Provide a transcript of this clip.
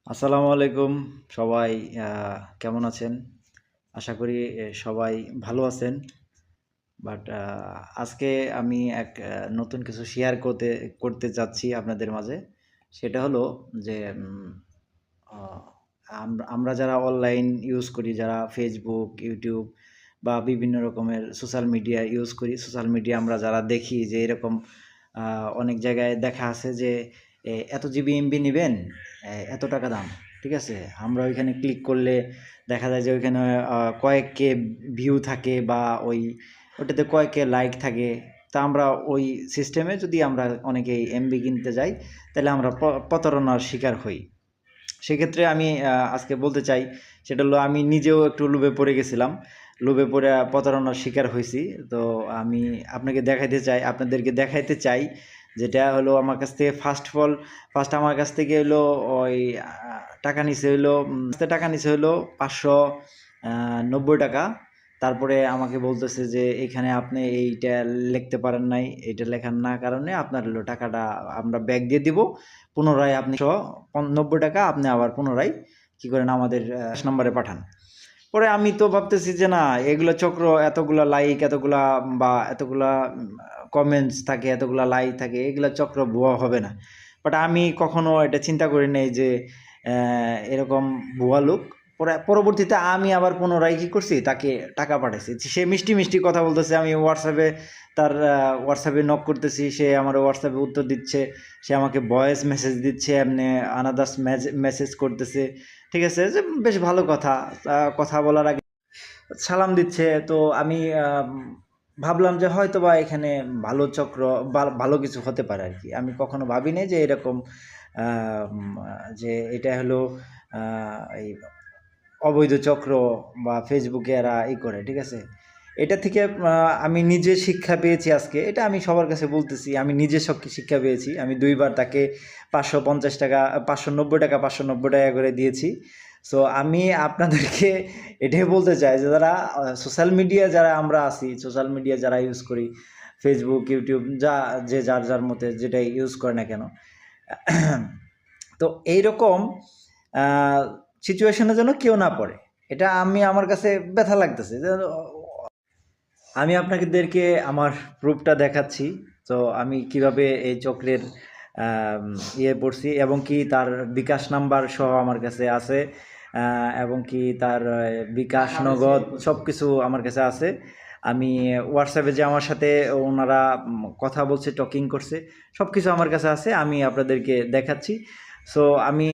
আসসালামু আলাইকুম সবাই। কেমন আছেন? আশা করি সবাই ভালো আছেন। বাট আজকে আমি এক নতুন কিছু শেয়ার করতে চাচ্ছি আপনাদের মাঝে। সেটা হলো যে আ আমরা যারা অনলাইন ইউজ করি, যারা Facebook, YouTube বা বিভিন্ন রকমের সোশ্যাল মিডিয়া ইউজ করি। সোশ্যাল মিডিয়া আমরা যারা দেখি যে এরকম আ অনেক জায়গায় দেখা আছে যে এত জিবি এমবি নিবেন, এত টাকা দাম। ঠিক আছে? আমরা ওইখানে ক্লিক করলে দেখা যায় যে ওইখানে কয়েক কে ভিউ থাকে বা ওটাতে কয়েক কে লাইক থাকে। তা আমরা ওই সিস্টেমে যদি আমরা অনেকেই এমবি কিনতে যাই, তাহলে আমরা প্রতারণার শিকার হই। সেক্ষেত্রে আমি আজকে বলতে চাই, সেটা হলো আমি নিজেও একটু লোভে পড়ে গেছিলাম। লোভে পড়ে প্রতারণার শিকার হইছি। তো আমি আপনাদেরকে দেখাইতে চাই, যেটা হলো আমার কাছ থেকে ফার্স্ট আমার কাছ থেকে হলো ওই টাকা নিছে হইলো ৳৫৯০ তারপরে আমাকে বলতেছে যে, "এখানে আপনি এইটা লিখতে পারেন নাই। এইটা লেখার না কারণে আপনার হলো টাকাটা আমরা ব্যাক দিয়ে দিব। পুনরায় আপনি ৳৯০ আপনি আবার পুনরায় কি করেন আমাদের নম্বরে পাঠান।" পরে আমি তো ভাবতেছি যে না, এগুলা চক্র, এতগুলা লাইক, এতগুলা কমেন্টস থাকে, এতগুলা লাইক থাকে, এগুলা চক্র ভুয়া হবে না। বাট আমি কখনো এটা চিন্তা করি নাই যে এরকম ভুয়া লোক। পরবর্তীতে আমি আবার পুনরায় কি করছি, তাকে টাকা পাঠাইছি। সে মিষ্টি কথা বলতেছে, আমি হোয়াটসঅ্যাপে নক করতেছি, সে আমার হোয়াটসঅ্যাপে উত্তর দিচ্ছে, সে আমাকে ভয়েস মেসেজ দিচ্ছে, এমনি আনাদার্স মেসেজ করতেছে। ঠিক আছে? যে বেশ ভালো কথা। কথা বলার আগে সালাম দিচ্ছে। তো আমি ভাবলাম যে হয়তোবা এখানে ভালো চক্র বা ভালো কিছু হতে পারে আরকি। আমি কখনো ভাবি নাই যে এরকম আম যে এটা হলো এই অবৈধ চক্র বা ফেসবুকে এরা করে, ঠিক আছে? এটা থেকে আমি নিজে শিক্ষা পেয়েছি আজকে। এটা আমি সবার কাছে বলতেছি। আমি নিজে শিক্ষা পেয়েছি। আমি ২ বার তাকে ৳৫৫০ ৳৫৯০ করে দিয়েছি। সো আমি আপনাদেরকে এটাই বলতে চাই যে যারা সোশ্যাল মিডিয়া যারা আমরা আছি, সোশ্যাল মিডিয়া যারা ইউজ করি, Facebook, YouTube যে যার মতে যেটাই ইউজ করে না কেন? তো এইরকম আ সিচুয়েশন এ যেন কেউ না পড়ে। এটা আমার কাছে ব্যথা লাগতেছে। যে আমি আপনাদেরকে আমার প্রুফটা দেখাচ্ছি। তো আমি কিভাবে এই চক্রের আম পড়ছি, এবং কি তার বিকাশ নাম্বার সহ আমার কাছে আছে। এবং কি তার বিকাশ, নগদ সবকিছু আমার কাছে আছে। আমি WhatsApp-এ যে আমার সাথে ওনারা কথা বলছে, টকিং করছে, সবকিছু আমার কাছে আছে। আমি আপনাদেরকে দেখাচ্ছি। সো আমি